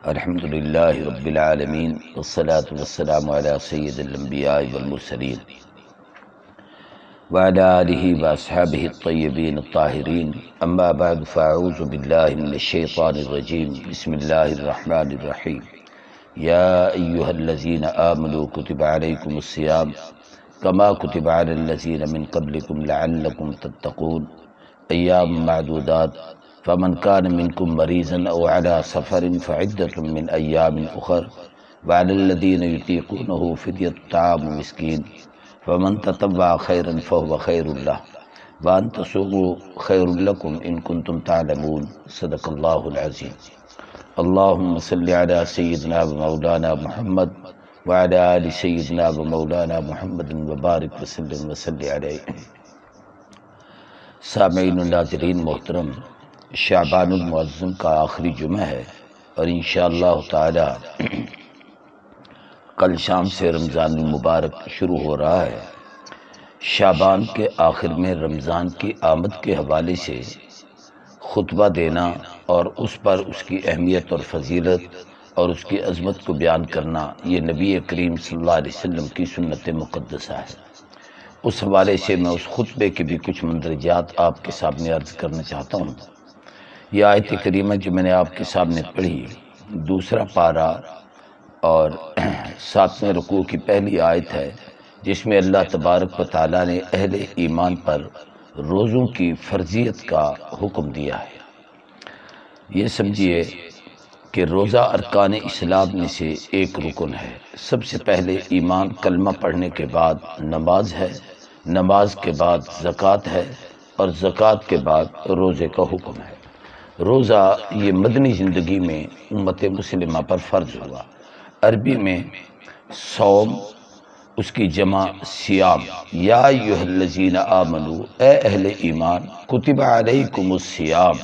الحمد للہ رب العالمین والصلاة والسلام علی سید الانبیاء والمرسلین وعلی آلہ واصحابہ الطیبین الطاہرین اما بعد فاعوذ باللہ من الشیطان الرجیم بسم اللہ الرحمن الرحیم یا ایہا الذین آمنوا کتب علیکم الصیام کما کتب علی الذین من قبلکم لعلکم تتقون ایام معدودات فمن كان منكم مريضا أو على سفر فعدة من أيام أخر وعلى الذين يطيقونه فدية طعام مسكين فمن تطوع خيرا فهو خير له وأن تصوموا خير لكم إن كنتم تعلمون صدق الله العظيم. اللهم صل على سيدنا ومولانا محمد وعلى آل سيدنا ومولانا محمد وبارك وسلم وصل عليه. سامعین و ناظرین محترم، شعبان المعظم کا آخری جمعہ ہے اور انشاءاللہ تعالی کل شام سے رمضان المبارک شروع ہو رہا ہے. شعبان کے آخر میں رمضان کی آمد کے حوالے سے خطبہ دینا اور اس پر اس کی اہمیت اور فضیلت اور اس کی عظمت کو بیان کرنا یہ نبی کریم صلی اللہ علیہ وسلم کی سنت مقدسہ ہے. اس حوالے سے میں اس خطبے کے بھی کچھ مندرجات آپ کے سامنے عرض کرنا چاہتا ہوں. یہ آیت کریمہ جو میں نے آپ کے سامنے پڑھی، دوسرا پارہ اور 7ویں رکوع کی پہلی آیت ہے، جس میں اللہ تبارک و تعالیٰ نے اہل ایمان پر روزوں کی فرضیت کا حکم دیا ہے. یہ سمجھیے کہ روزہ ارکان اسلام میں سے ایک رکن ہے. سب سے پہلے ایمان کلمہ پڑھنے کے بعد نماز ہے، نماز کے بعد زکوٰۃ ہے اور زکوٰۃ کے بعد روزے کا حکم ہے. روزہ یہ مدنی زندگی میں امت مسلمہ پر فرض ہوا. عربی میں صوم، اس کی جمع سیام. یا ایھا الذین آمنوا، اے اہل ایمان، کتب علیکم الصیام،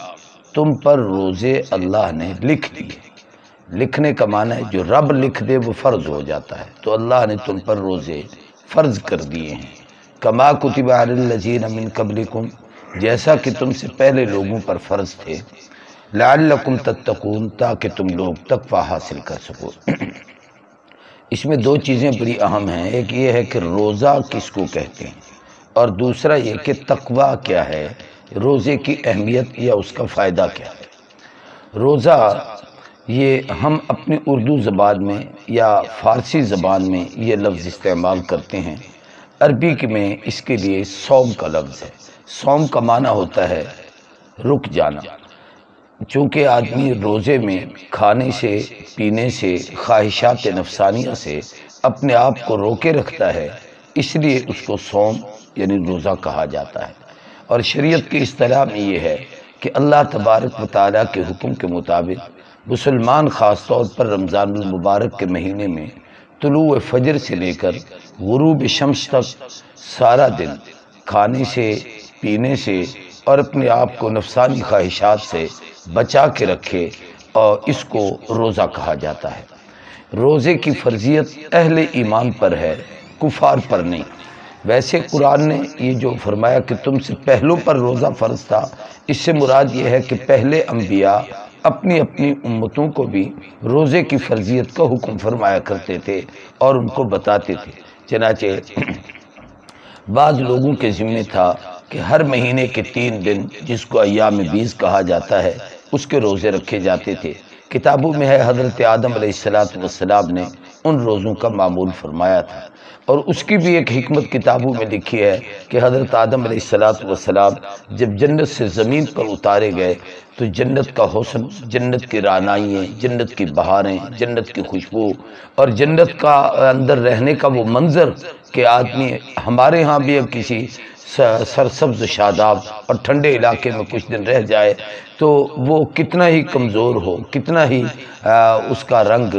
تم پر روزے اللہ نے لکھ دیے. لکھنے کا معنی ہے جو رب لکھ دے وہ فرض ہو جاتا ہے، تو اللہ نے تم پر روزے فرض کر دیے ہیں. کما کتب علی الذین من قبلکم، جیسا کہ تم سے پہلے لوگوں پر فرض تھے. لعلکم تتقون، تاکہ تم لوگ تقوی حاصل کر سکو. اس میں دو چیزیں بڑی اہم ہیں. ایک یہ ہے کہ روزہ کس کو کہتے ہیں، اور دوسرا یہ کہ تقوی کیا ہے، روزے کی اہمیت یا اس کا فائدہ کیا ہے. روزہ یہ ہم اپنی اردو زبان میں یا فارسی زبان میں یہ لفظ استعمال کرتے ہیں. عربی میں اس کے لیے صوم کا لفظ ہے. صوم کا معنی ہوتا ہے رک جانا. چونکہ آدمی روزے میں کھانے سے، پینے سے، خواہشات نفسانیہ سے اپنے آپ کو روکے رکھتا ہے، اس لیے اس کو صوم یعنی روزہ کہا جاتا ہے. اور شریعت کی اصطلاح میں یہ ہے کہ اللہ تبارک و تعالیٰ کے حکم کے مطابق مسلمان خاص طور پر رمضان المبارک کے مہینے میں طلوع فجر سے لے کر غروب شمس تک سارا دن کھانے سے، پینے سے اور اپنے آپ کو نفسانی خواہشات سے بچا کے رکھے، اور اس کو روزہ کہا جاتا ہے. روزے کی فرضیت اہل ایمان پر ہے، کفار پر نہیں. ویسے قرآن نے یہ جو فرمایا کہ تم سے پہلوں پر روزہ فرض تھا، اس سے مراد یہ ہے کہ پہلے انبیاء اپنی اپنی امتوں کو بھی روزے کی فرضیت کا حکم فرمایا کرتے تھے اور ان کو بتاتے تھے. چنانچہ بعض لوگوں کے ذمہ تھا کہ ہر مہینے کے 3 دن جس کو ایام بیس کہا جاتا ہے اس کے روزے رکھے جاتے تھے. کتابوں میں ہے حضرت آدم علیہ السلام نے ان روزوں کا معمول فرمایا تھا، اور اس کی بھی ایک حکمت کتابوں میں لکھی ہے کہ حضرت آدم علیہ السلام جب جنت سے زمین پر اتارے گئے تو جنت کا حسن، جنت کی رعنائیاں، جنت کی بہاریں، جنت کی خوشبو اور جنت کا اندر رہنے کا وہ منظر کہ آدمی ہمارے ہاں بھی اب کسی سرسبز شاداب اور ٹھنڈے علاقے میں کچھ دن رہ جائے تو وہ کتنا ہی کمزور ہو، کتنا ہی اس کا رنگ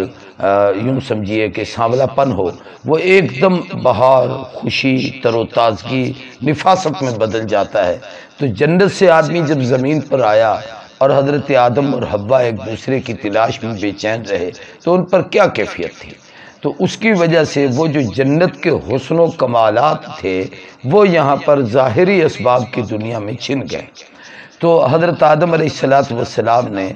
یوں سمجھیے کہ سانولا پن ہو، وہ ایک دم بہار، خوشی، تر و تازگی، نفاست میں بدل جاتا ہے. تو جنت سے آدمی جب زمین پر آیا اور حضرت آدم اور حوا ایک دوسرے کی تلاش میں بے چین رہے تو ان پر کیا کیفیت تھی. تو اس کی وجہ سے وہ جو جنت کے حسن و کمالات تھے وہ یہاں پر ظاہری اسباب کی دنیا میں چھن گئے. تو حضرت آدم علیہ السلام نے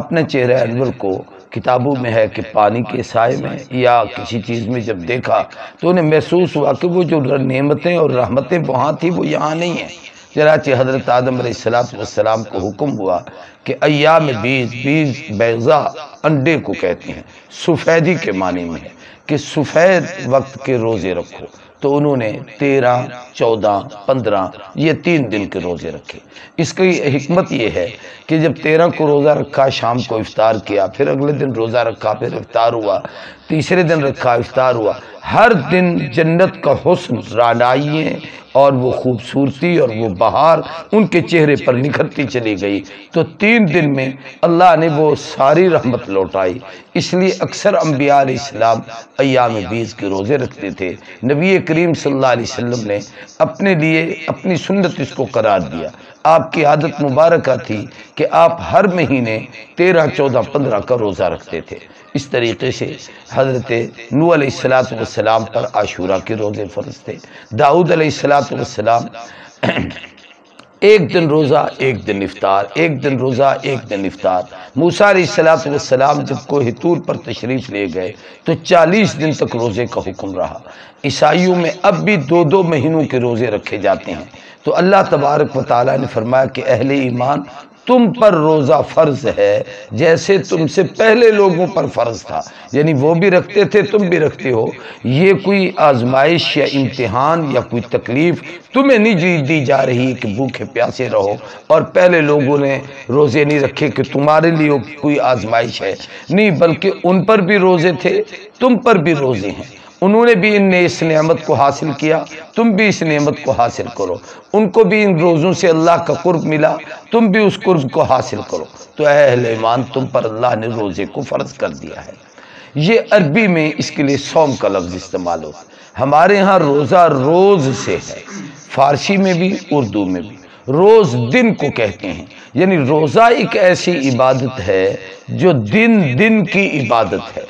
اپنے چہرہ انور کو کتابوں میں ہے کہ پانی کے سائے میں یا کسی چیز میں جب دیکھا تو انہیں محسوس ہوا کہ وہ جو نعمتیں اور رحمتیں وہاں تھی وہ یہاں نہیں ہیں۔ چنانچہ حضرت آدم علیہ السلام کو حکم ہوا کہ ایام 20 بیضا انڈے کو کہتے ہیں، سفیدی کے معنی میں ہے کہ سفید وقت کے روزے رکھو۔ تو انہوں نے 13، 14، 15 یہ 3 دن کے روزے رکھے۔ اس کی حکمت یہ ہے کہ جب 13 کو روزہ رکھا، شام کو افطار کیا، پھر اگلے دن روزہ رکھا، پھر افطار ہوا، تیسرے دن رکھا، افطار ہوا، ہر دن جنت کا حسن، رعنائییں اور وہ خوبصورتی اور وہ بہار ان کے چہرے پر نکھرتی چلی گئی۔ تو 3 دن میں اللہ نے وہ ساری رحمت لوٹائی۔ اس لیے اکثر انبیاء علیہ السلام ایام 20 کے روزے رکھتے تھے۔ نبی کریم صلی اللہ علیہ وسلم نے اپنے لیے اپنی سنت اس کو قرار دیا۔ آپ کی عادت مبارکہ تھی کہ آپ ہر مہینے 13، 14، 15 کا روزہ رکھتے تھے۔ اس طریقے سے حضرت نوح علیہ السلام پر عاشورہ کے روزے فرض تھے۔ داؤد علیہ السلام ایک دن روزہ، ایک دن افطار، ایک دن روزہ، ایک دن افطار۔ موسیٰ علیہ السلام جب کوہ طور پر تشریف لے گئے تو 40 دن تک روزے کا حکم رہا۔ عیسائیوں میں اب بھی 2 مہینوں کے روزے رکھے جاتے ہیں۔ تو اللہ تبارک و تعالیٰ نے فرمایا کہ اہل ایمان تم پر روزہ فرض ہے جیسے تم سے پہلے لوگوں پر فرض تھا، یعنی وہ بھی رکھتے تھے، تم بھی رکھتے ہو۔ یہ کوئی آزمائش یا امتحان یا کوئی تکلیف تمہیں نہیں دی جا رہی کہ بھوکے پیاسے رہو اور پہلے لوگوں نے روزے نہیں رکھے کہ تمہارے لیے کوئی آزمائش ہے، نہیں، بلکہ ان پر بھی روزے تھے، تم پر بھی روزے ہیں۔ انہوں نے بھی اس نعمت کو حاصل کیا، تم بھی اس نعمت کو حاصل کرو۔ ان کو بھی ان روزوں سے اللہ کا قرب ملا، تم بھی اس قرب کو حاصل کرو۔ تو اے اہل ایمان تم پر اللہ نے روزے کو فرض کر دیا ہے۔ یہ عربی میں اس کے لیے صوم کا لفظ استعمال ہوتا ہے۔ ہمارے ہاں روزہ روز سے ہے، فارسی میں بھی، اردو میں بھی۔ روز دن کو کہتے ہیں، یعنی روزہ ایک ایسی عبادت ہے جو دن کی عبادت ہے۔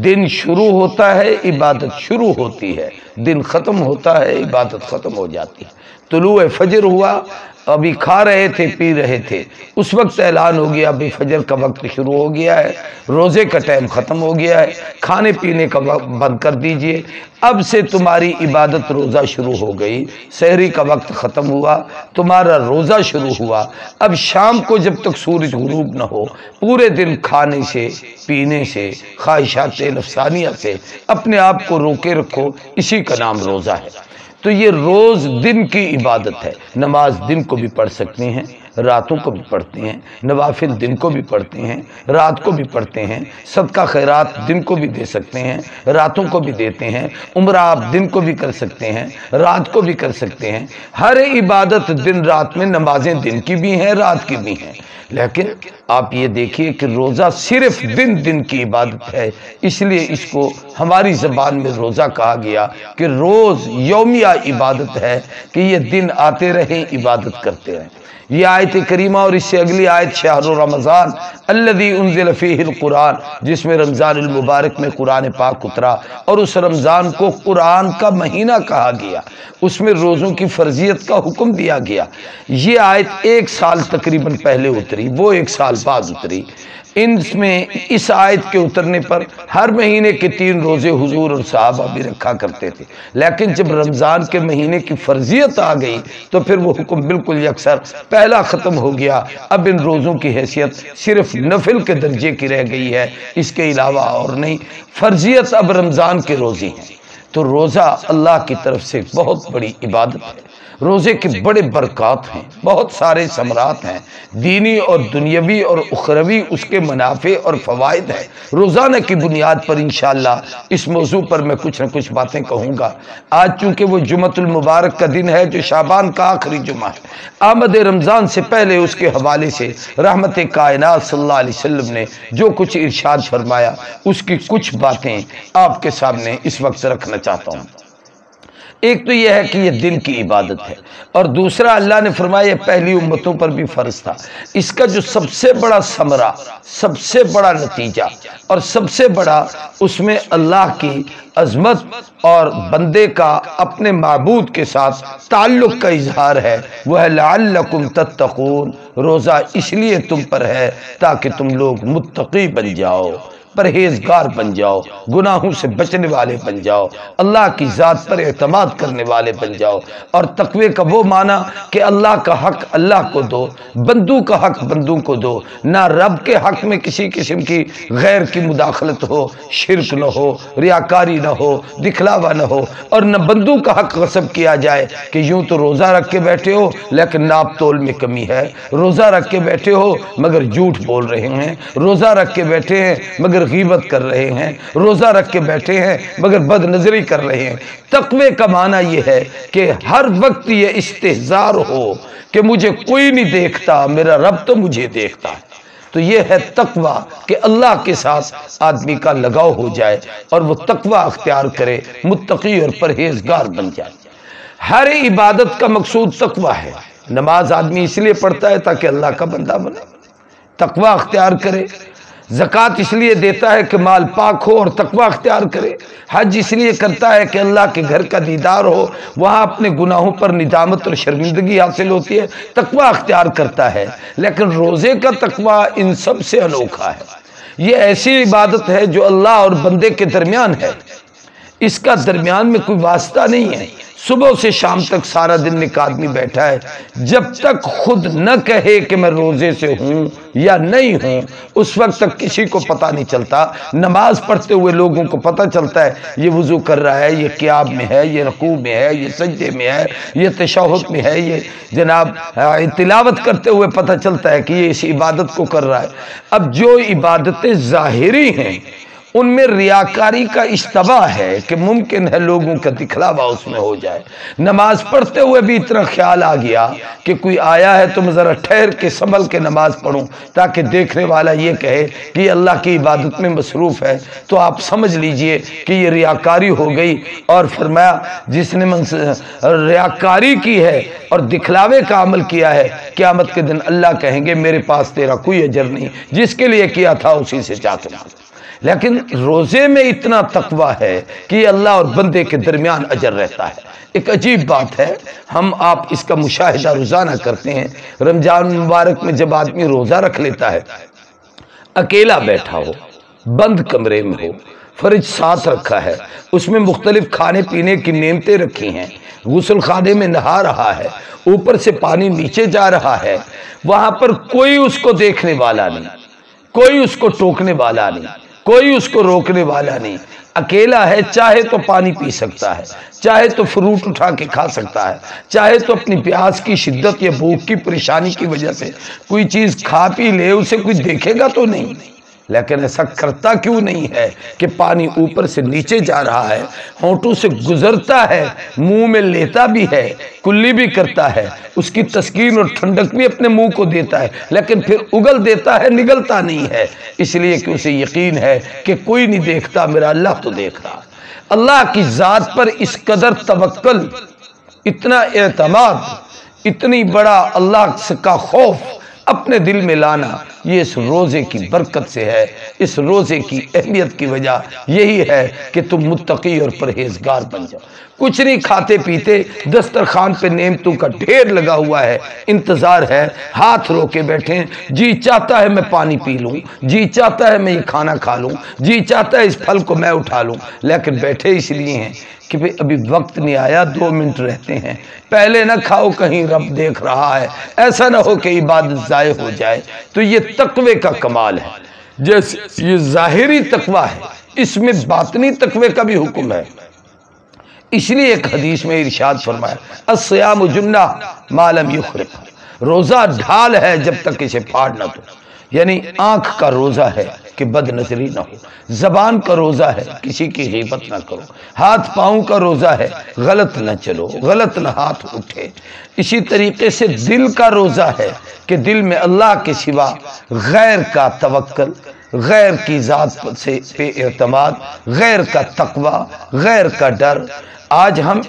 دن شروع ہوتا ہے، عبادت شروع ہوتی ہے، دن ختم ہوتا ہے، عبادت ختم ہو جاتی ہے۔ طلوع فجر ہوا، ابھی کھا رہے تھے، پی رہے تھے، اس وقت اعلان ہو گیا ابھی فجر کا وقت شروع ہو گیا ہے، روزے کا ٹائم ختم ہو گیا ہے، کھانے پینے کا وقت بند کر دیجئے، اب سے تمہاری عبادت روزہ شروع ہو گئی۔ سحری کا وقت ختم ہوا، تمہارا روزہ شروع ہوا۔ اب شام کو جب تک سورج غروب نہ ہو، پورے دن کھانے سے، پینے سے، خواہشات نفسانیہ سے اپنے آپ کو روکے رکھو، اسی کا نام روزہ ہے۔ تو یہ روز دن کی عبادت ہے۔ نماز دن کو بھی پڑھ سکتے ہیں، راتوں کو بھی پڑھتے ہیں، نوافل دن کو بھی پڑھتے ہیں، رات کو بھی پڑھتے ہیں، صدقہ خیرات دن کو بھی دے سکتے ہیں، راتوں کو بھی دیتے ہیں، عمرہ آپ دن کو بھی کر سکتے ہیں، رات کو بھی کر سکتے ہیں۔ ہر عبادت دن رات میں، نمازیں دن کی بھی ہیں، رات کی بھی ہیں۔ لیکن آپ یہ دیکھیے کہ روزہ صرف دن کی عبادت ہے، اس لیے اس کو ہماری زبان میں روزہ کہا گیا کہ روز یومیہ عبادت ہے کہ یہ دن آتے رہیں، عبادت کرتے رہیں۔ یہ آیت کریمہ اور اس سے اگلی آیت شہر رمضان الذی انزل فیہ القرآن، جس میں رمضان المبارک میں قرآن پاک اترا اور اس رمضان کو قرآن کا مہینہ کہا گیا، اس میں روزوں کی فرضیت کا حکم دیا گیا۔ یہ آیت 1 سال تقریباً پہلے اتری، وہ 1 سال بعد اتری۔ اس آیت کے اترنے پر ہر مہینے کے 3 روزے حضور اور صحابہ بھی رکھا کرتے تھے، لیکن جب رمضان کے مہینے کی فرضیت آ گئی تو پھر وہ حکم بالکل یکسر پہلا ختم ہو گیا۔ اب ان روزوں کی حیثیت صرف نفل کے درجے کی رہ گئی ہے، اس کے علاوہ اور نہیں۔ فرضیت اب رمضان کے روزے ہیں۔ تو روزہ اللہ کی طرف سے بہت بڑی عبادت ہے۔ روزے کے بڑے برکات ہیں، بہت سارے ثمرات ہیں، دینی اور دنیاوی اور اخروی اس کے منافع اور فوائد ہیں۔ روزانہ کی بنیاد پر انشاءاللہ اس موضوع پر میں کچھ نہ کچھ باتیں کہوں گا۔ آج چونکہ وہ جمعۃ المبارک کا دن ہے جو شعبان کا آخری جمعہ ہے، آمد رمضان سے پہلے اس کے حوالے سے رحمت کائنات صلی اللہ علیہ وسلم نے جو کچھ ارشاد فرمایا، اس کی کچھ باتیں آپ کے سامنے اس وقت رکھنا چاہتا ہوں۔ ایک تو یہ ہے کہ یہ دن کی عبادت ہے، اور دوسرا اللہ نے فرمایا یہ پہلی امتوں پر بھی فرض تھا۔ اس کا جو سب سے بڑا ثمرہ، سب سے بڑا نتیجہ اور سب سے بڑا اس میں اللہ کی عظمت اور بندے کا اپنے معبود کے ساتھ تعلق کا اظہار ہے، وہ ہے لعلکم تتقون۔ روزہ اس لیے تم پر ہے تاکہ تم لوگ متقی بن جاؤ۔ پرہیزگار بن جاؤ، گناہوں سے بچنے والے بن جاؤ، اللہ کی ذات پر اعتماد کرنے والے بن جاؤ۔ اور تقوی کا وہ معنی کہ اللہ کا حق اللہ کو دو، بندوں کا حق بندوں کو دو، نہ رب کے حق میں کسی قسم کی غیر کی مداخلت ہو، شرک نہ ہو، ریاکاری نہ ہو، دکھلاوا نہ ہو، اور نہ بندوں کا حق غصب کیا جائے کہ یوں تو روزہ رکھ کے بیٹھے ہو لیکن ناپ تول میں کمی ہے، روزہ رکھ کے بیٹھے ہو مگر جھوٹ بول رہے ہیں، روزہ رکھ کے بیٹھے ہیں مگر غیبت کر رہے ہیں، روزہ رکھ کے بیٹھے ہیں مگر بد نظری کر رہے ہیں۔ تقوی کا معنی یہ ہے کہ ہر وقت یہ استحضار ہو کہ مجھے کوئی نہیں دیکھتا، میرا رب تو مجھے دیکھتا ہے۔ تو یہ ہے تقوی کہ اللہ کے ساتھ آدمی کا لگاؤ ہو جائے اور وہ تقوی اختیار کرے، متقی اور پرہیزگار بن جائے۔ ہر عبادت کا مقصود تقوی ہے۔ نماز آدمی اس لیے پڑھتا ہے تاکہ اللہ کا بندہ بنے، تقوی اختیار کرے۔ زکوٰۃ اس لیے دیتا ہے کہ مال پاک ہو اور تقوی اختیار کرے۔ حج اس لیے کرتا ہے کہ اللہ کے گھر کا دیدار ہو، وہاں اپنے گناہوں پر ندامت اور شرمندگی حاصل ہوتی ہے، تقوی اختیار کرتا ہے۔ لیکن روزے کا تقوی ان سب سے انوکھا ہے۔ یہ ایسی عبادت ہے جو اللہ اور بندے کے درمیان ہے، اس کا درمیان میں کوئی واسطہ نہیں ہے۔ صبح سے شام تک سارا دن ایک آدمی بیٹھا ہے، جب تک خود نہ کہے کہ میں روزے سے ہوں یا نہیں ہوں اس وقت تک کسی کو پتہ نہیں چلتا۔ نماز پڑھتے ہوئے لوگوں کو پتہ چلتا ہے یہ وضو کر رہا ہے، یہ قیام میں ہے، یہ رکوع میں ہے، یہ سجدے میں ہے، یہ تشہد میں ہے، یہ جناب تلاوت کرتے ہوئے پتہ چلتا ہے کہ یہ اس عبادت کو کر رہا ہے۔ اب جو عبادتیں ظاہری ہیں ان میں ریاکاری کا اشتباہ ہے کہ ممکن ہے لوگوں کا دکھلاوا اس میں ہو جائے۔ نماز پڑھتے ہوئے بھی اتنا خیال آ گیا کہ کوئی آیا ہے تو میں ذرا ٹھہر کے سنبھل کے نماز پڑھوں تاکہ دیکھنے والا یہ کہے کہ یہ اللہ کی عبادت میں مصروف ہے، تو آپ سمجھ لیجئے کہ یہ ریاکاری ہو گئی۔ اور فرمایا جس نے ریاکاری کی ہے اور دکھلاوے کا عمل کیا ہے، قیامت کے دن اللہ کہیں گے میرے پاس تیرا کوئی اجر نہیں، جس کے لیے کیا تھا اسی سے جا کے مانگ۔ لیکن روزے میں اتنا تقوی ہے کہ یہ اللہ اور بندے کے درمیان اجر رہتا ہے۔ ایک عجیب بات ہے، ہم آپ اس کا مشاہدہ روزانہ کرتے ہیں۔ رمضان مبارک میں جب آدمی روزہ رکھ لیتا ہے، اکیلا بیٹھا ہو، بند کمرے میں ہو، فرج ساتھ رکھا ہے، اس میں مختلف کھانے پینے کی نعمتیں رکھی ہیں، غسل خانے میں نہا رہا ہے، اوپر سے پانی نیچے جا رہا ہے، وہاں پر کوئی اس کو دیکھنے والا نہیں، کوئی اس کو ٹوکنے والا نہیں، کوئی اس کو روکنے والا نہیں، اکیلا ہے، چاہے تو پانی پی سکتا ہے، چاہے تو فروٹ اٹھا کے کھا سکتا ہے، چاہے تو اپنی پیاس کی شدت یا بھوک کی پریشانی کی وجہ سے کوئی چیز کھا پی لے، اسے کوئی دیکھے گا تو نہیں۔ لیکن ایسا کرتا کیوں نہیں ہے کہ پانی اوپر سے نیچے جا رہا ہے، ہونٹوں سے گزرتا ہے، منہ میں لیتا بھی ہے، کلی بھی کرتا ہے، اس کی تسکین اور ٹھنڈک بھی اپنے منہ کو دیتا ہے، لیکن پھر اگل دیتا ہے، نگلتا نہیں ہے، اس لیے کہ اسے یقین ہے کہ کوئی نہیں دیکھتا، میرا اللہ تو دیکھ رہا۔ اللہ کی ذات پر اس قدر توکل، اتنا اعتماد، اتنی بڑا اللہ کا خوف اپنے دل میں لانا، یہ اس روزے کی برکت سے ہے۔ اس روزے کی اہمیت کی وجہ یہی ہے کہ تم متقی اور پرہیزگار بن جاؤ۔ کچھ نہیں کھاتے پیتے، دسترخوان پہ نعمتوں کا ڈھیر لگا ہوا ہے، انتظار ہے، ہاتھ رو کے بیٹھے ہیں، جی چاہتا ہے میں پانی پی لوں، جی چاہتا ہے میں یہ کھانا کھا لوں، جی چاہتا ہے اس پھل کو میں اٹھا لوں، لیکن بیٹھے اس لیے ہیں کہ ابھی وقت نہیں آیا، 2 منٹ رہتے ہیں، پہلے نہ کھاؤ کہیں رب دیکھ رہا ہے، ایسا نہ ہو کہ عبادت ضائع ہو جائے۔ تو یہ تقوی کا کمال ہے۔ جیسے یہ ظاہری تقوی ہے، اس میں باطنی تقوی کا بھی حکم ہے۔ اس لیے ایک حدیث میں ارشاد فرمایا الصیام جنہ ما لم یخرق، روزہ ڈھال ہے جب تک اسے پھاڑ نہ دو۔ یعنی آنکھ کا روزہ ہے کہ بد نظری نہ ہو، زبان کا روزہ ہے کسی کی غیبت نہ کرو، ہاتھ پاؤں کا روزہ ہے غلط نہ چلو، غلط نہ ہاتھ اٹھے۔ اسی طریقے سے دل کا روزہ ہے کہ دل میں اللہ کے سوا غیر کا توکل، غیر کی ذات سے پہ اعتماد، غیر کا تقوی، غیر کا ڈر۔ آج ہم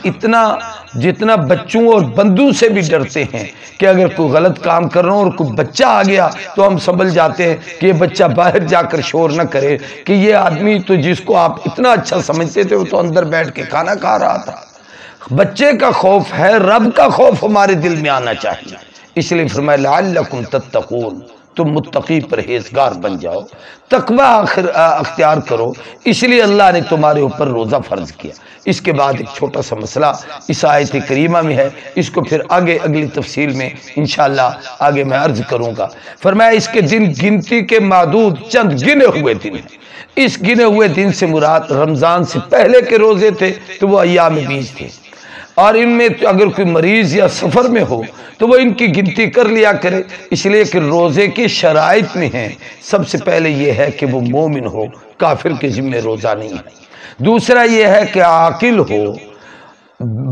جتنا بچوں اور بندوں سے بھی ڈرتے ہیں کہ اگر کوئی غلط کام کر رہا ہوں اور کوئی بچہ آ گیا تو ہم سمجھ جاتے ہیں کہ یہ بچہ باہر جا کر شور نہ کرے، کہ یہ آدمی تو جس کو آپ اتنا اچھا سمجھتے تھے وہ تو اندر بیٹھ کے کھانا کھا رہا تھا۔ بچے کا خوف ہے، رب کا خوف ہمارے دل میں آنا چاہیے۔ اس لیے فرمایا لعلکم تتقون، تم متقی پرہیزگار بن جاؤ، تقوی اختیار کرو، اس لیے اللہ نے تمہارے اوپر روزہ فرض کیا۔ اس کے بعد ایک چھوٹا سا مسئلہ اس آیت کریمہ میں ہے، اس کو پھر آگے اگلی تفصیل میں انشاءاللہ آگے میں عرض کروں گا۔ فرمایا اس کے دن گنتی کے معدود چند گنے ہوئے دن ہیں۔ اس گنے ہوئے دن سے مراد رمضان سے پہلے کے روزے تھے تو وہ ایام بیج تھے، اور ان میں اگر کوئی مریض یا سفر میں ہو تو وہ ان کی گنتی کر لیا کرے، اس لیے کہ روزے کی شرائط میں ہیں۔ سب سے پہلے یہ ہے کہ وہ مومن ہو، کافر کے ذمہ روزہ نہیں ہے۔ دوسرا یہ ہے کہ عاقل ہو،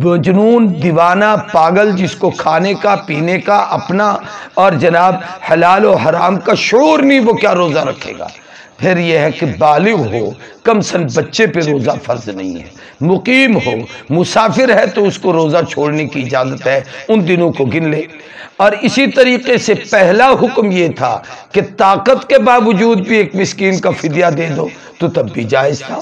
مجنون، دیوانہ، پاگل، جس کو کھانے کا، پینے کا، اپنا اور جناب حلال و حرام کا شعور نہیں، وہ کیا روزہ رکھے گا۔ پھر یہ ہے کہ بالغ ہو، کم سن بچے پہ روزہ فرض نہیں ہے، مقیم ہو، مسافر ہے تو اس کو روزہ چھوڑنے کی اجازت ہے، ان دنوں کو گن لے۔ اور اسی طریقے سے پہلا حکم یہ تھا کہ طاقت کے باوجود بھی ایک مسکین کا فدیہ دے دو تو تب بھی جائز تھا،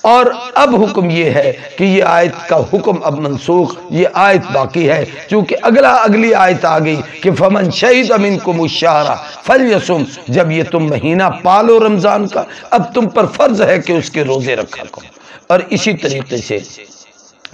اور اب حکم یہ ہے کہ یہ آیت کا حکم اب منسوخ، یہ آیت باقی ہے، چونکہ اگلی آیت آ گئی کہ فمن شہد منکم الشہر فلیصم، جب یہ تم مہینہ پالو رمضان کا، اب تم پر فرض ہے کہ اس کے روزے رکھا کرو۔ اور اسی طریقے سے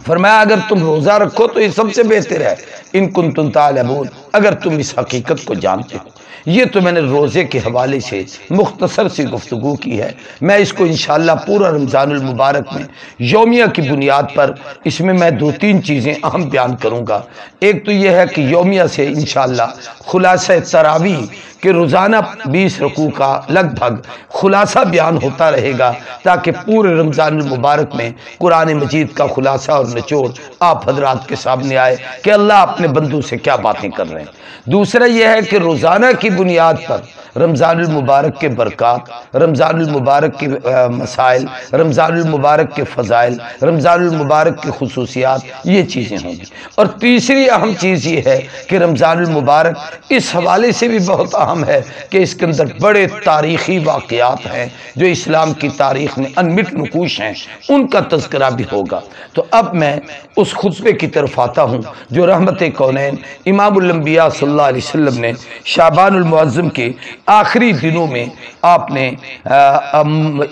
فرمایا اگر تم روزہ رکھو تو یہ سب سے بہتر ہے، ان کنتم تعلمون، اگر تم اس حقیقت کو جانتے ہو۔ یہ تو میں نے روزے کے حوالے سے مختصر سی گفتگو کی ہے، میں اس کو انشاءاللہ پورا رمضان المبارک میں یومیہ کی بنیاد پر اس میں 2-3 چیزیں اہم بیان کروں گا۔ ایک تو یہ ہے کہ یومیہ سے انشاءاللہ خلاصہ تراویح کہ روزانہ 20 رکوع کا لگ بھگ خلاصہ بیان ہوتا رہے گا، تاکہ پورے رمضان المبارک میں قرآن مجید کا خلاصہ اور نچوڑ آپ حضرات کے سامنے آئے کہ اللہ اپنے بندوں سے کیا باتیں کر رہے ہیں۔ دوسرا یہ ہے کہ روزانہ کی بنیاد پر رمضان المبارک کے برکات، رمضان المبارک کے مسائل، رمضان المبارک کے فضائل، رمضان المبارک کی خصوصیات، یہ چیزیں ہوں گی۔ اور تیسری اہم چیز یہ ہے کہ رمضان المبارک اس حوالے سے بھی بہت اہم ہے کہ اس کے اندر بڑے تاریخی واقعات ہیں جو اسلام کی تاریخ میں انمٹ نقوش ہیں، ان کا تذکرہ بھی ہوگا۔ تو اب میں اس خطبے کی طرف آتا ہوں جو رحمت کونین امام الانبیاء صلی اللہ علیہ وسلم نے شعبان المعظم کے آخری دنوں میں آپ نے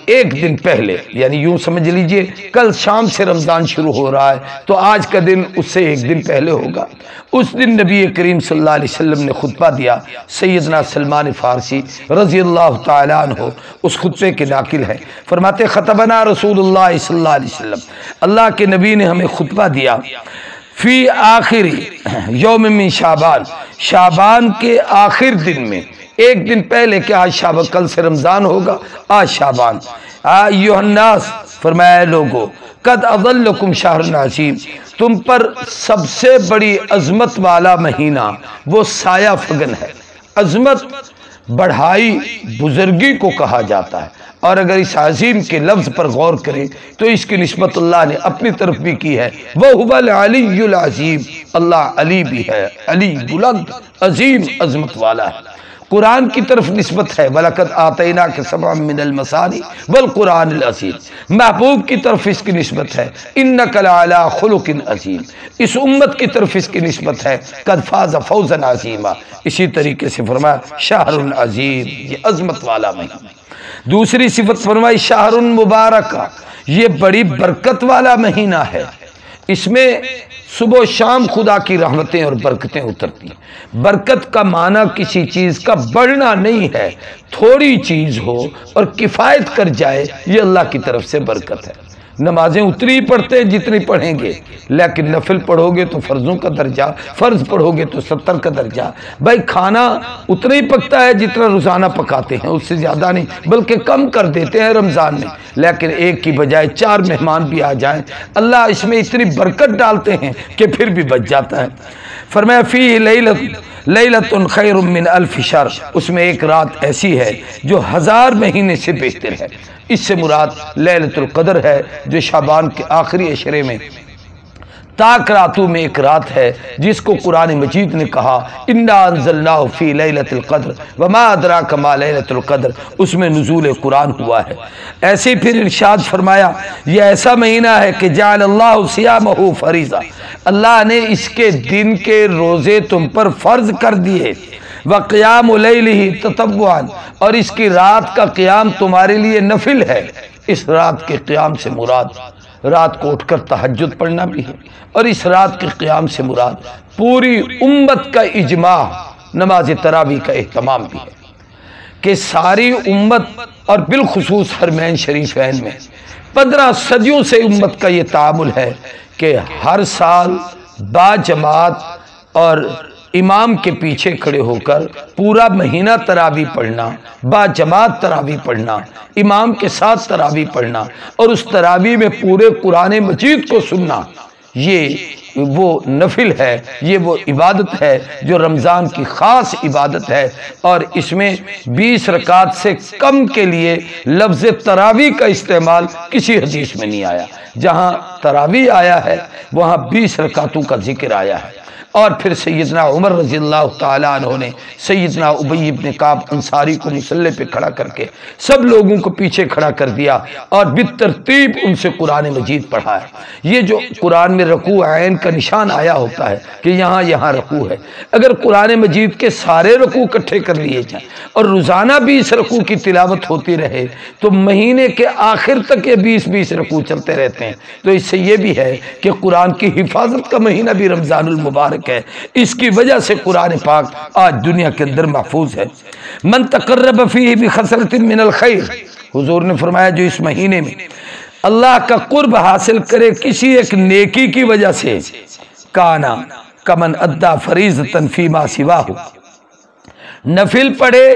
ایک دن پہلے، یعنی یوں سمجھ لیجئے کل شام سے رمضان شروع ہو رہا ہے تو آج کا دن اس سے ایک دن پہلے ہوگا، اس دن نبی کریم صلی اللہ علیہ وسلم نے خطبہ دیا۔ سیدنا سلمان فارسی رضی اللہ تعالیٰ عنہ اس خطبے کے ناقل ہیں، فرماتے خطبنا رسول اللہ صلی اللہ علیہ وسلم، اللہ کے نبی نے ہمیں خطبہ دیا فی آخری یوم من شعبان، شعبان کے آخر دن میں، ایک دن پہلے کہ آج شعبان، کل سے رمضان ہوگا، آج شعبان۔ ایھا الناس، فرمایا لوگو، قد اضلکم شہر عظیم، تم پر سب سے بڑی عظمت والا مہینہ وہ سایہ فگن ہے۔ عظمت بڑھائی بزرگی کو کہا جاتا ہے، اور اگر اس عظیم کے لفظ پر غور کریں تو اس کی نسبت اللہ نے اپنی طرف بھی کی ہے، وَهُوَ الْعَلِيُّ الْعَظِيمُ، اللہ علی بھی ہے، علی بلند عظیم عظمت والا ہے۔ قرآن کی طرف نسبت ہے، وَلَقَدْ آتَيْنَاكَ سَبْعًا مِّنَ الْمَثَانِِ وَالْقُرْآنِ الْعَظِيمِ، محبوب کی طرف اس کی نسبت ہے، إِنَّكَ لَعَلَىٰ خُلُقٍ عَظِيمٍ، اس امت کی طرف اس کی نسبت ہے، قَدْ فَازَ فَوْزًا عَظِيمًا، اسی طریقے سے فرمایا شہر عظیم، یہ عظمت والا مہینہ۔ دوسری صفت فرمائی شہر مبارک، یہ بڑی برکت والا مہینہ ہے، اس میں صبح و شام خدا کی رحمتیں اور برکتیں اترتی ہیں۔ برکت کا معنی کسی چیز کا بڑھنا نہیں ہے، تھوڑی چیز ہو اور کفایت کر جائے، یہ اللہ کی طرف سے برکت ہے۔ نمازیں اتنی ہی پڑھتے ہیں جتنی پڑھیں گے، لیکن نفل پڑھو گے تو فرضوں کا درجہ، فرض پڑھو گے تو 70 کا درجہ۔ بھائی کھانا اتنا ہی پکتا ہے جتنا روزانہ پکاتے ہیں، اس سے زیادہ نہیں، بلکہ کم کر دیتے ہیں رمضان میں، لیکن ایک کی بجائے 4 مہمان بھی آ جائیں، اللہ اس میں اتنی برکت ڈالتے ہیں کہ پھر بھی بچ جاتا ہے۔ فرمایا فیہ لیلۃ خیر من الف شہر، اس میں ایک رات ایسی ہے جو 1000 مہینے سے بہتر ہے۔ اس سے مراد لیلۃ القدر ہے جو شعبان کے آخری عشرے میں تاک راتوں میں ایک رات ہے، جس کو قرآن مجید نے کہا انا انزلناہ فی لیلۃ القدر وما ادراک ما لیلۃ القدر، اس میں نزول قرآن ہوا ہے۔ ایسے پھر ارشاد فرمایا یہ ایسا مہینہ ہے کہ جعل اللہ صیامہ فریضہ، اللہ نے اس کے دن کے روزے تم پر فرض کر دیے، وقیام لیلہ تطوعا، اور اس کی رات کا قیام تمہارے لیے نفل ہے۔ اس رات کے قیام سے مراد رات کو اٹھ کر تہجد پڑھنا بھی ہے، اور اس رات کے قیام سے مراد پوری امت کا اجماع نماز تراویح کا اہتمام بھی ہے کہ ساری امت، اور بالخصوص حرمین شریفین میں 15 صدیوں سے امت کا یہ تعامل ہے کہ ہر سال با جماعت اور امام کے پیچھے کھڑے ہو کر پورا مہینہ تراویح پڑھنا، با جماعت تراویح پڑھنا، امام کے ساتھ تراویح پڑھنا، اور اس تراویح میں پورے قرآن مجید کو سننا، یہ وہ نفل ہے، یہ وہ عبادت ہے جو رمضان کی خاص عبادت ہے۔ اور اس میں 20 رکعت سے کم کے لیے لفظ تراویح کا استعمال کسی حدیث میں نہیں آیا۔ جہاں تراویح آیا ہے وہاں 20 رکعتوں کا ذکر آیا ہے۔ اور پھر سیدنا عمر رضی اللہ تعالیٰ عنہ نے سیدنا ابی بن کعب انصاری کو مسلح پہ کھڑا کر کے سب لوگوں کو پیچھے کھڑا کر دیا اور بالترتیب ان سے قرآن مجید پڑھا ہے۔ یہ جو قرآن میں رکوع عین کا نشان آیا ہوتا ہے کہ یہاں رکوع ہے، اگر قرآن مجید کے سارے رکوع اکٹھے کر لیے جائیں اور روزانہ 20 رکوع کی تلاوت ہوتی رہے تو مہینے کے آخر تک یہ 20 رکوع چلتے رہتے ہیں۔ تو اس سے یہ بھی ہے کہ قرآن کی حفاظت کا مہینہ بھی رمضان المبارک ہے، اس کی وجہ سے قرآن پاک آج دنیا کے اندر محفوظ ہے۔ من تقرب فیہ بخصلۃ من الخیر، حضور نے فرمایا جو اس مہینے میں اللہ کا قرب حاصل کرے کسی ایک نیکی کی وجہ سے، کانا کمن ادا فریضۃ فیما سواہ، نفل پڑھے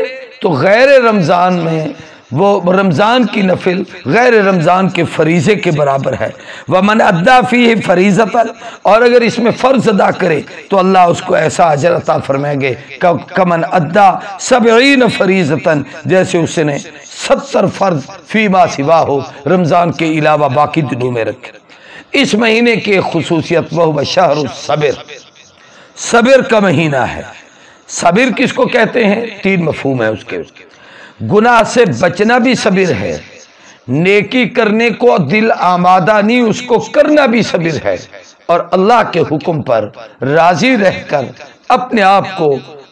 تو غیر رمضان میں وہ رمضان کی نفل غیر رمضان کے فریضے کے برابر ہے۔ ومن ادا فیہ فریضۃ، اور اگر اس میں فرض ادا کرے تو اللہ اس کو ایسا اجر عطا فرمائیں گے کمن ادا 70 فریضۃ، جیسے اس نے 70 فرض فیما سوا ہو رمضان کے علاوہ باقی دنوں میں رکھے۔ اس مہینے کی خصوصیت وہ شہر الصبر، صبر کا مہینہ ہے۔ صبر کس کو کہتے ہیں؟ 3 مفہوم ہے اس کے۔ گناہ سے بچنا بھی صبر ہے، نیکی کرنے کو دل آمادہ نہیں اس کو کرنا بھی صبر ہے، اور اللہ کے حکم پر راضی رہ کر اپنے آپ کو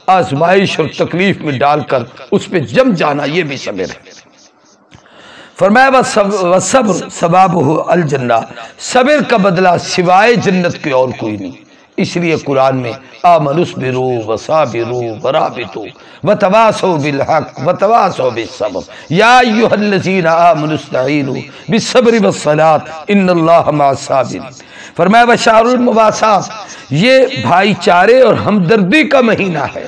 آزمائش اور تکلیف میں ڈال کر اس پہ جم جانا، یہ بھی صبر ہے۔ فرمایا وَالصَّبْرُ ثَوَابُهُ الْجَنَّةُ، صبر کا بدلہ سوائے جنت کے اور کوئی نہیں۔ اس لیے قرآن میں آمنوا اصبروا وصابروا ورابطوا وتواصوا بالحق وتواصوا بالصبر یا ایھا الذین آمنوا استعینوا بالصبر والصلاۃ ان اللہ مع الصابرین۔ فرمایا بشار المواساۃ، یہ بھائی چارے اور ہمدردی کا مہینہ ہے،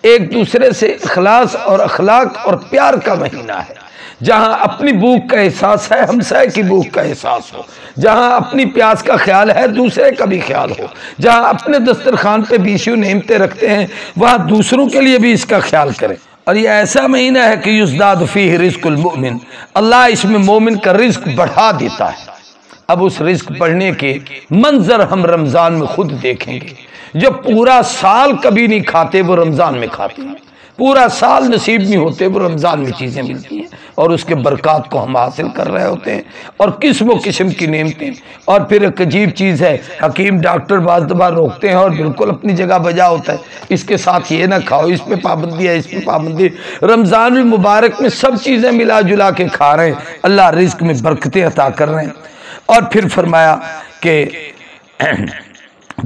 ایک دوسرے سے اخلاص اور اخلاق اور پیار کا مہینہ ہے۔ جہاں اپنی بھوک کا احساس ہے ہمسائے کی بھوک کا احساس ہو، جہاں اپنی پیاس کا خیال ہے دوسرے کا بھی خیال ہو، جہاں اپنے دسترخوان پہ بیشیوں نعمتیں رکھتے ہیں وہاں دوسروں کے لیے بھی اس کا خیال کریں۔ اور یہ ایسا مہینہ ہے کہ یزداد فیہ رزق المؤمن، اللہ اس میں مومن کا رزق بڑھا دیتا ہے۔ اب اس رزق بڑھنے کے منظر ہم رمضان میں خود دیکھیں گے۔ جو پورا سال کبھی نہیں کھاتے وہ رمضان میں کھاتے ہیں، پورا سال نصیب نہیں ہوتے وہ رمضان میں چیزیں ملتی ہیں، اور اس کے برکات کو ہم حاصل کر رہے ہوتے ہیں، اور قسم و قسم کی نعمتیں۔ اور پھر ایک عجیب چیز ہے، حکیم ڈاکٹر بعض دفعہ روکتے ہیں اور بالکل اپنی جگہ بجا ہوتا ہے، اس کے ساتھ یہ نہ کھاؤ، اس پہ پابندی ہے، اس پہ پابندی۔ رمضان المبارک میں سب چیزیں ملا جلا کے کھا رہے ہیں، اللہ رزق میں برکتیں عطا کر رہے ہیں۔ اور پھر فرمایا کہ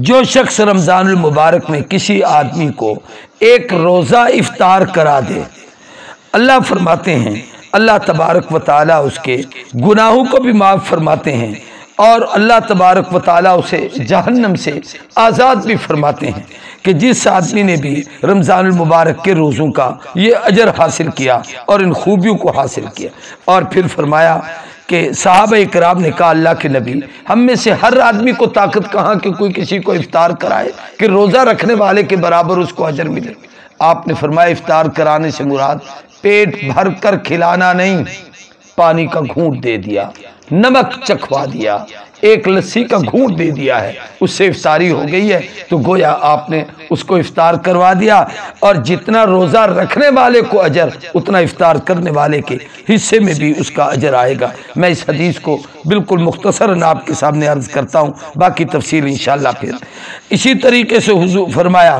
جو شخص رمضان المبارک میں کسی آدمی کو ایک روزہ افطار کرا دے، اللہ فرماتے ہیں اللہ تبارک و تعالیٰ اس کے گناہوں کو بھی معاف فرماتے ہیں، اور اللہ تبارک و تعالیٰ اسے جہنم سے آزاد بھی فرماتے ہیں کہ جس آدمی نے بھی رمضان المبارک کے روزوں کا یہ اجر حاصل کیا اور ان خوبیوں کو حاصل کیا۔ اور پھر فرمایا کہ صحابہ اکرام نے کہا اللہ کے نبی، ہم میں سے ہر آدمی کو طاقت کہاں کہ کوئی کسی کو افطار کرائے کہ روزہ رکھنے والے کے برابر اس کو اجر ملے۔ آپ نے فرمایا افطار کرانے سے مراد پیٹ بھر کر کھلانا نہیں، پانی کا گھونٹ دے دیا، نمک چکھوا دیا، ایک لسی کا گھونٹ دے دیا ہے، اس سے افطاری ہو گئی ہے، تو گویا آپ نے اس کو افطار کروا دیا، اور جتنا روزہ رکھنے والے کو اجر اتنا افطار کرنے والے کے حصے میں بھی اس کا اجر آئے گا۔ میں اس حدیث کو بالکل مختصراً آپ کے سامنے عرض کرتا ہوں، باقی تفصیل انشاءاللہ پھر۔ اسی طریقے سے حضور فرمایا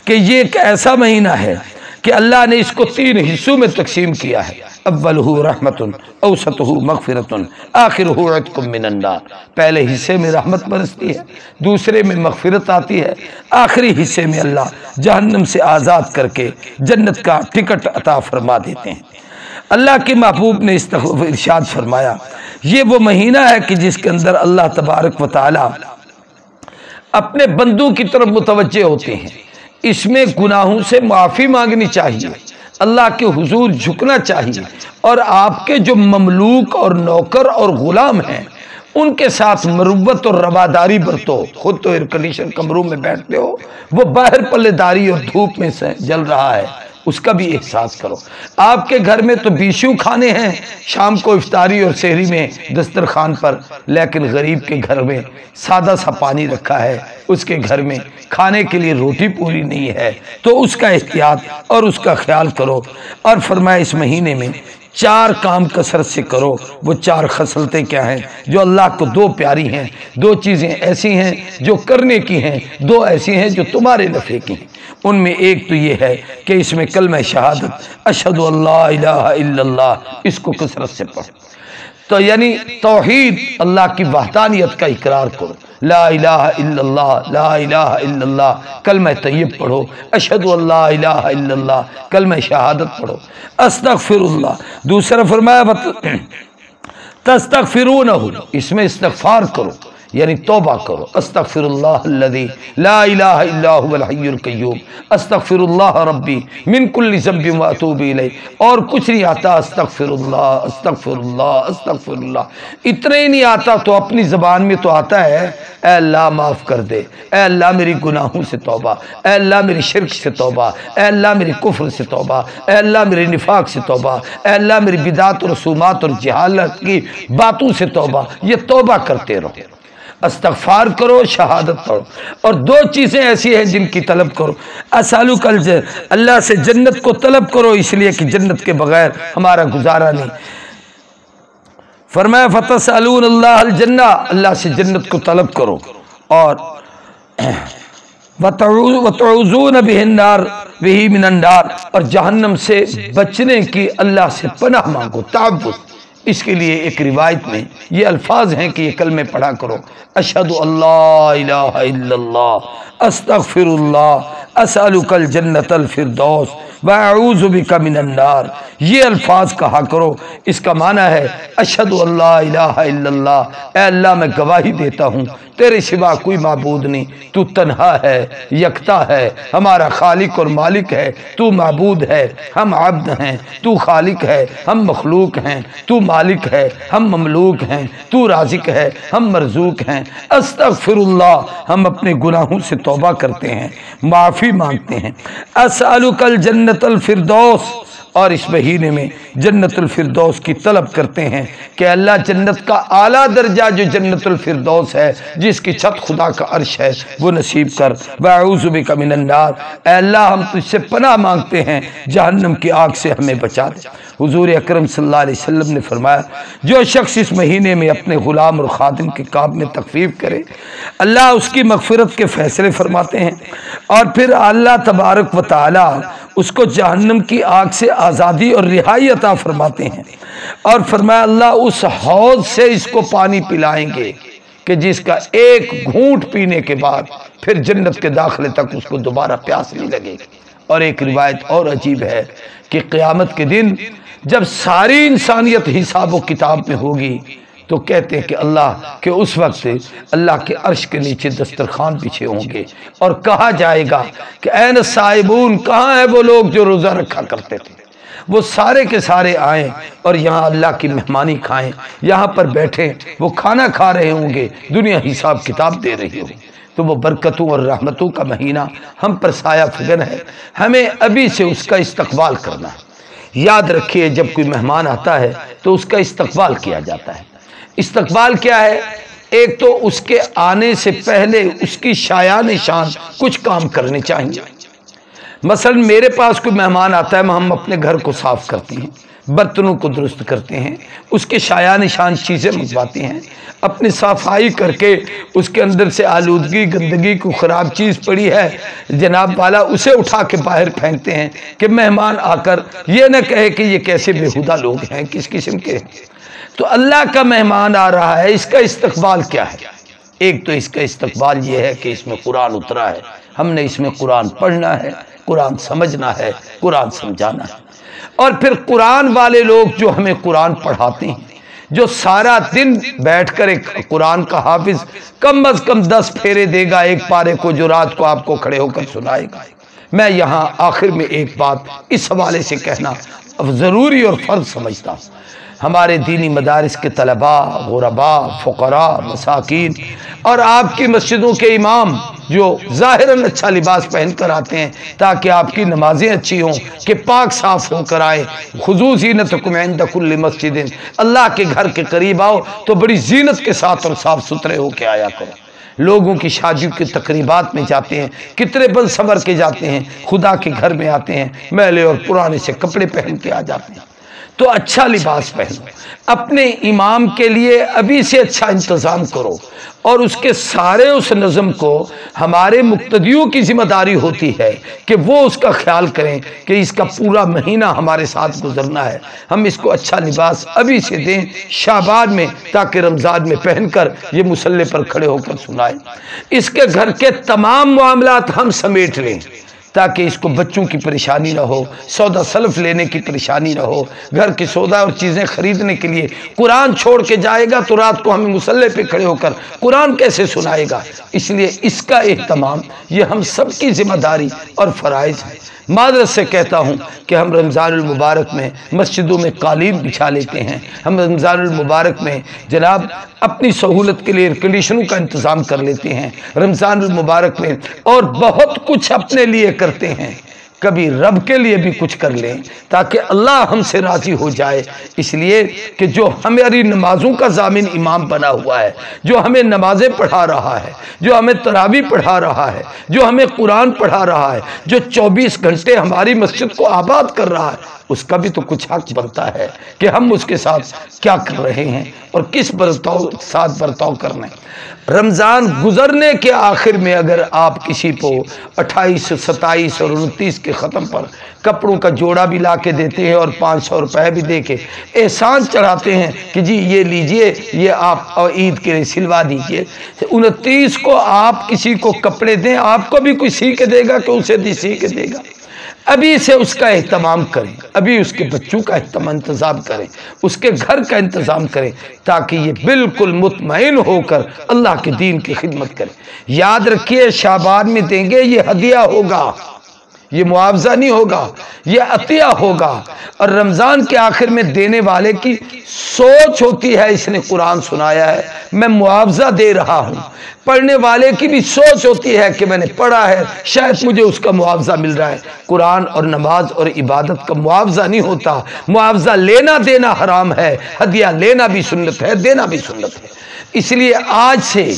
کہ یہ ایک ایسا مہینہ ہے کہ اللہ نے اس کو 3 حصوں میں تقسیم کیا ہے. اولہ رحمت، اوسطہ مغفرت، آخرہ عتق من النار. پہلے حصے میں رحمت برستی ہے، دوسرے میں مغفرت آتی ہے، آخری حصے میں اللہ جہنم سے آزاد کر کے جنت کا ٹکٹ عطا فرما دیتے ہیں. اللہ کے محبوب نے ارشاد فرمایا یہ وہ مہینہ ہے کہ جس کے اندر اللہ تبارک و تعالی اپنے بندوں کی طرف متوجہ ہوتے ہیں. اس میں گناہوں سے معافی مانگنی چاہیے، اللہ کے حضور جھکنا چاہیے، اور آپ کے جو مملوک اور نوکر اور غلام ہیں ان کے ساتھ مروت اور رواداری برتو. خود تو ایئر کنڈیشن کمروں میں بیٹھتے ہو، وہ باہر پلے داری اور دھوپ میں سے جل رہا ہے، اس کا بھی احساس کرو. آپ کے گھر میں تو بیشو کھانے ہیں شام کو افطاری اور سحری میں دسترخوان پر، لیکن غریب کے گھر میں سادہ سا پانی رکھا ہے، اس کے گھر میں کھانے کے لیے روٹی پوری نہیں ہے، تو اس کا احتیاط اور اس کا خیال کرو. اور فرمایا اس مہینے میں 4 کام کثرت سے کرو. وہ 4 خصلتیں کیا ہیں جو اللہ کو 2 پیاری ہیں؟ 2 چیزیں ایسی ہیں جو کرنے کی ہیں، 2 ایسی ہیں جو تمہارے نفع کی ہیں. ان میں ایک تو یہ ہے کہ اس میں کلمہ شہادت اشہد ان لا الہ الا اللہ، اس کو کثرت سے پڑھو. تو یعنی توحید، اللہ کی وحدانیت کا اقرار کرو. لا الہ الا اللہ، لا الہ الا اللہ، کلمہ طیب پڑھو. اشہد ان لا الہ الا اللہ، کلمہ شہادت پڑھو. استغفر اللہ، دوسرا فرمایا تستغفرونہ، اس میں استغفار کرو یعنی توبہ کرو. استغفر اللہ الذی لا الہ الا هو الحی القیوم، استغفر اللہ ربی من کل ذنب واتوب الیہ. اور کچھ نہیں آتا، استغفر اللہ استغفر اللہ استغفر اللہ. اتنے ہی نہیں آتا تو اپنی زبان میں تو آتا ہے اے اللہ معاف کر دے، اے اللہ میری گناہوں سے توبہ، اے اللہ میری شرک سے توبہ، اے اللہ میری کفر سے توبہ، اے اللہ میری نفاق سے توبہ، اے اللہ میری بدعات اور رسومات اور جہالت کی باتوں سے توبہ. یہ توبہ کرتے رہو، استغفار کرو، شہادت پڑھو. اور 2 چیزیں ایسی ہیں جن کی طلب کرو. اسالک اللہ سے جنت کو طلب کرو، اس لیے کہ جنت کے بغیر ہمارا گزارا نہیں. فرمایا فتسالون اللہ الجنہ، اللہ سے جنت کو طلب کرو. اور وتعوذون به النار به من النار، اور جہنم سے بچنے کی اللہ سے پناہ مانگو، تعوذ. اس کے لیے ایک روایت میں یہ الفاظ ہیں کہ یہ کلمے پڑھا کرو. اشہد ان لا الہ الا اللہ، استغفر اللہ، اسألک الجنت الفردوس واعوذ بک من النار. یہ الفاظ کہا کرو. اس کا معنی ہے اشہد ان لا الہ الا اللہ، اے اللہ میں گواہی دیتا ہوں تیرے سوا کوئی معبود نہیں، تو تنہا ہے، یکتا ہے، ہمارا خالق اور مالک ہے، تو معبود ہے، ہم عبد ہیں، تو خالق ہے، ہم مخلوق ہیں، تو مالک ہے، ہم مملوک ہیں، تو رازق ہے، ہم مرزوق ہیں. استغفر اللہ، ہم اپنے گناہوں سے توبہ کرتے ہیں، معافی مانگتے ہیں. اسألک الجنت الفردوس، اور اس مہینے میں جنت الفردوس کی طلب کرتے ہیں کہ اللہ جنت کا اعلیٰ درجہ جو جنت الفردوس ہے جس کی چھت خدا کا عرش ہے وہ نصیب کر. واعوذ بک من النار، اے اللہ ہم تجھ سے پناہ مانگتے ہیں جہنم کی آگ سے ہمیں بچا دے. حضور اکرم صلی اللہ علیہ وسلم نے فرمایا جو شخص اس مہینے میں اپنے غلام اور خادم کے کام میں تخفیف کرے اللہ اس کی مغفرت کے فیصلے فرماتے ہیں، اور پھر اللہ تبارک و تعالی اس کو جہنم کی آگ سے آزادی اور رہائی عطا فرماتے ہیں. اور فرمایا اللہ اس حوض سے اس کو پانی پلائیں گے کہ جس کا ایک گھونٹ پینے کے بعد پھر جنت کے داخلے تک اس کو دوبارہ پیاس نہیں لگے گی. اور ایک روایت اور عجیب ہے کہ قیامت کے دن جب ساری انسانیت حساب و کتاب میں ہوگی تو کہتے ہیں کہ اللہ کہ اس وقت اللہ کے عرش کے نیچے دسترخوان بچھے ہوں گے اور کہا جائے گا کہ این الصائمون، کہاں ہیں وہ لوگ جو روزہ رکھا کرتے تھے؟ وہ سارے کے سارے آئیں اور یہاں اللہ کی مہمانی کھائیں، یہاں پر بیٹھیں، وہ کھانا کھا رہے ہوں گے، دنیا حساب کتاب دے رہی ہوگی. تو وہ برکتوں اور رحمتوں کا مہینہ ہم پر سایہ فگن ہے، ہمیں ابھی سے اس کا استقبال کرنا ہے. یاد رکھیے جب کوئی مہمان آتا ہے تو اس کا استقبال کیا جاتا ہے. استقبال کیا ہے؟ ایک تو اس کے آنے سے پہلے اس کی شایان شان کچھ کام کرنے چاہیے. مثلا میرے پاس کوئی مہمان آتا ہے، ہم اپنے گھر کو صاف کرتے ہیں، برتنوں کو درست کرتے ہیں، اس کے شایع نشان چیزیں منگواتے ہیں، اپنی صفائی کر کے اس کے اندر سے آلودگی گندگی کو خراب چیز پڑی ہے جناب والا اسے اٹھا کے باہر پھینکتے ہیں کہ مہمان آ کر یہ نہ کہے کہ یہ کیسے بےہودہ لوگ ہیں، کس قسم کے ہیں۔ تو اللہ کا مہمان آ رہا ہے، اس کا استقبال کیا ہے؟ ایک تو اس کا استقبال یہ ہے کہ اس میں قرآن اترا ہے، ہم نے اس میں قرآن پڑھنا ہے، قرآن سمجھنا ہے، قرآن سمجھانا ہے، اور پھر قرآن والے لوگ جو ہمیں قرآن پڑھاتے ہیں، جو سارا دن بیٹھ کر ایک قرآن کا حافظ کم از کم 10 پھیرے دے گا ایک پارے کو، جو رات کو آپ کو کھڑے ہو کر سنائے گا۔ میں یہاں آخر میں ایک بات اس حوالے سے کہنا ضروری اور فرض سمجھتا ہوں، ہمارے دینی مدارس کے طلباء، غرباء، فقراء، مساکین اور آپ کی مسجدوں کے امام جو ظاہراً اچھا لباس پہن کر آتے ہیں تاکہ آپ کی نمازیں اچھی ہوں، کہ پاک صاف ہو کر آئیں، خُذُوا زِینَتَکُمْ عِنْدَ کُلِّ مسجد، اللہ کے گھر کے قریب آؤ تو بڑی زینت کے ساتھ اور صاف ستھرے ہو کے آیا کرو۔ لوگوں کی شادیوں کی تقریبات میں جاتے ہیں، کتنے بل سنور کے جاتے ہیں، خدا کے گھر میں آتے ہیں میلے اور پرانے سے کپڑے پہن کے آ جاتے ہیں۔ تو اچھا لباس پہنو، اپنے امام کے لیے ابھی سے اچھا انتظام کرو، اور اس کے سارے اس نظم کو ہمارے مقتدیوں کی ذمہ داری ہوتی ہے کہ وہ اس کا خیال کریں کہ اس کا پورا مہینہ ہمارے ساتھ گزرنا ہے، ہم اس کو اچھا لباس ابھی سے دیں شعبان میں، تاکہ رمضان میں پہن کر یہ مصلی پر کھڑے ہو کر سنائیں۔ اس کے گھر کے تمام معاملات ہم سمیٹ لیں تاکہ اس کو بچوں کی پریشانی نہ ہو، سودا سلف لینے کی پریشانی نہ ہو، گھر کی سودا اور چیزیں خریدنے کے لیے قرآن چھوڑ کے جائے گا تو رات کو ہمیں مصلی پہ کھڑے ہو کر قرآن کیسے سنائے گا؟ اس لیے اس کا اہتمام یہ ہم سب کی ذمہ داری اور فرائض ہے۔ معذرت سے کہتا ہوں کہ ہم رمضان المبارک میں مسجدوں میں قالین بچھا لیتے ہیں، ہم رمضان المبارک میں جناب اپنی سہولت کے لیے ایئر کنڈیشنوں کا انتظام کر لیتے ہیں، رمضان المبارک میں اور بہت کچھ اپنے لیے کرتے ہیں، کبھی رب کے لیے بھی کچھ کر لیں تاکہ اللہ ہم سے راضی ہو جائے۔ اس لیے کہ جو ہماری نمازوں کا ضامن امام بنا ہوا ہے، جو ہمیں نمازیں پڑھا رہا ہے، جو ہمیں تراویح پڑھا رہا ہے، جو ہمیں قرآن پڑھا رہا ہے، جو 24 گھنٹے ہماری مسجد کو آباد کر رہا ہے، اس کا بھی تو کچھ حق بنتا ہے کہ ہم اس کے ساتھ کیا کر رہے ہیں اور کس ساتھ برتاؤ کرنا ہے۔ رمضان گزرنے کے آخر میں اگر آپ کسی کو 28، 27 اور 29 کے ختم پر کپڑوں کا جوڑا بھی لا کے دیتے ہیں اور 500 روپے بھی دے کے احسان چڑھاتے ہیں کہ جی یہ لیجئے، یہ آپ عید کے لیے سلوا دیجئے، 29 کو آپ کسی کو کپڑے دیں، آپ کو بھی کوئی سی کے دے گا کہ اسے بھی سی کے دے گا؟ ابھی سے اس کا اہتمام کریں، ابھی اس کے بچوں کا انتظام کریں، اس کے گھر کا انتظام کریں تاکہ یہ بالکل مطمئن ہو کر اللہ کے دین کی خدمت کریں۔ یاد رکھیے شعبان میں دیں گے یہ ہدیہ ہوگا، یہ معاوضہ نہیں ہوگا، یہ عطیہ ہوگا، اور رمضان کے آخر میں دینے والے کی سوچ ہوتی ہے اس نے قرآن سنایا ہے میں معاوضہ دے رہا ہوں، پڑھنے والے کی بھی سوچ ہوتی ہے کہ میں نے پڑھا ہے شاید مجھے اس کا معاوضہ مل رہا ہے۔ قرآن اور نماز اور عبادت کا معاوضہ نہیں ہوتا، معاوضہ لینا دینا حرام ہے، ہدیہ لینا بھی سنت ہے، دینا بھی سنت ہے۔ اس لیے آج سے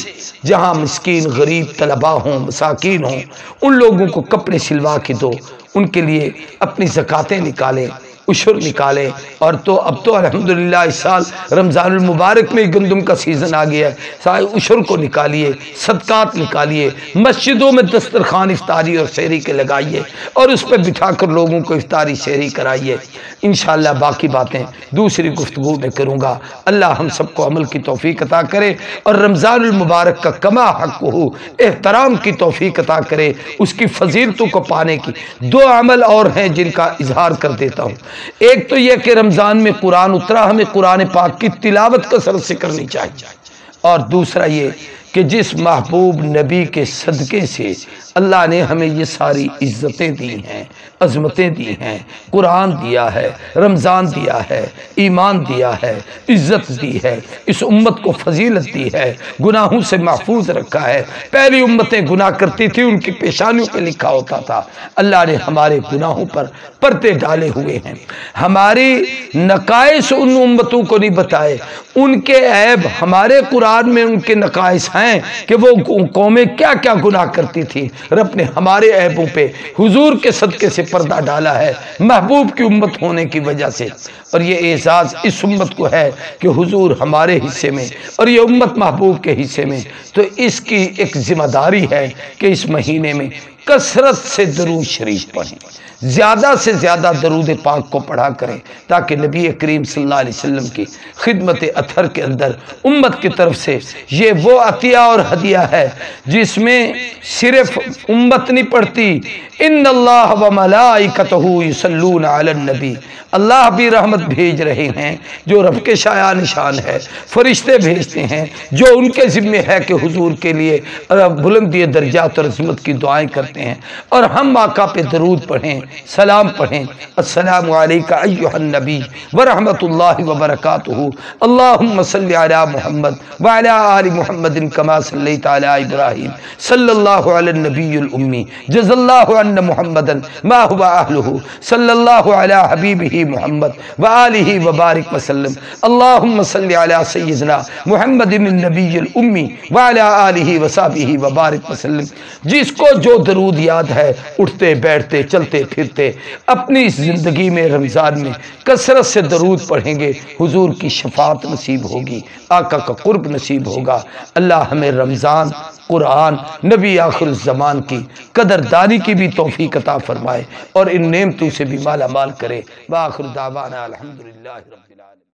جہاں مسکین غریب طلباء ہوں، مساکین ہوں، ان لوگوں کو کپڑے سلوا کے دو، ان کے لیے اپنی زکاتیں نکالیں، عشر نکالیں، اور تو اب تو الحمدللہ اس سال رمضان المبارک میں گندم کا سیزن آ گیا ہے، سارے عشر کو نکالیے، صدقات نکالیے، مسجدوں میں دسترخوان افطاری اور سحری کے لگائیے اور اس پہ بٹھا کر لوگوں کو افطاری سحری کرائیے۔ انشاءاللہ باقی باتیں دوسری گفتگو میں کروں گا۔ اللہ ہم سب کو عمل کی توفیق عطا کرے اور رمضان المبارک کا کما حق ہو احترام کی توفیق عطا کرے، اس کی فضیلتوں کو پانے کی۔ 2 عمل اور ہیں جن کا اظہار کر دیتا ہوں۔ ایک تو یہ کہ رمضان میں قرآن اترا، ہمیں قرآن پاک کی تلاوت کثرت سے کرنی چاہیے، اور دوسرا یہ کہ جس محبوب نبی کے صدقے سے اللہ نے ہمیں یہ ساری عزتیں دی ہیں، عظمتیں دی ہیں، قرآن دیا ہے، رمضان دیا ہے، ایمان دیا ہے، عزت دی ہے، اس امت کو فضیلت دی ہے، گناہوں سے محفوظ رکھا ہے۔ پہلی امتیں گناہ کرتی تھی، ان کی پیشانیوں پہ لکھا ہوتا تھا، اللہ نے ہمارے گناہوں پر پردے ڈالے ہوئے ہیں، ہماری نقائص ان امتوں کو نہیں بتائے، ان کے عیب ہمارے قرآن میں ان کے نقائص ہیں، دکھائیں کہ وہ قومیں کیا کیا گناہ کرتی تھی۔ رب نے ہمارے عیبوں پہ حضور کے صدقے سے پردہ ڈالا ہے، محبوب کی امت ہونے کی وجہ سے، اور یہ اعزاز اس امت کو ہے کہ حضور ہمارے حصے میں اور یہ امت محبوب کے حصے میں، تو اس کی ایک ذمہ داری ہے کہ اس مہینے میں کثرت سے درود شریف پڑھیں، زیادہ سے زیادہ درود پاک کو پڑھا کریں، تاکہ نبی کریم صلی اللہ علیہ وسلم کی خدمت اطہر کے اندر امت کی طرف سے یہ وہ عطیہ اور ہدیہ ہے جس میں صرف امت نہیں پڑھتی، ان اللہ و ملائکتہ یصلون علی النبی، اللہ بھی رحمت بھیج رہے ہیں، جو رب کے شایان نشان ہے، فرشتے بھیجتے ہیں جو ان کے ذمہ ہے کہ حضور کے لیے بلندی درجات اور عظمت کی دعائیں کرتے ہیں، اور ہم آقا پہ درود پڑھیں، سلام پڑھیں، السلام علیکہ ایھا النبی ورحمۃ اللہ وبرکاتہ، اللہم صلی علی محمد وعلی آل محمد کما صلیت علی ابراہیم صلی اللہ علی النبی الامی جزا اللہ عنا محمدا ما هو اہلہ صلی اللہ علی حبیبہ محمد وآلہ وبارک وسلم، اللہم صلی علی سیدنا محمد النبی الامی وعلی آلہ وصحبہ وبارک وسلم۔ جس کو جو درود یاد ہے، اٹھتے بیٹھتے چلتے پھرتے اپنی اس زندگی میں رمضان میں کثرت سے درود پڑھیں گے، حضور کی شفاعت نصیب ہوگی، آقا کا قرب نصیب ہوگا۔ اللہ ہمیں رمضان، قرآن، نبی آخر الزمان کی قدردانی کی بھی توفیق عطا فرمائے اور ان نعمتوں سے بھی مالا مال کرے۔ وآخر دعوانا الحمدللہ رب العالمین۔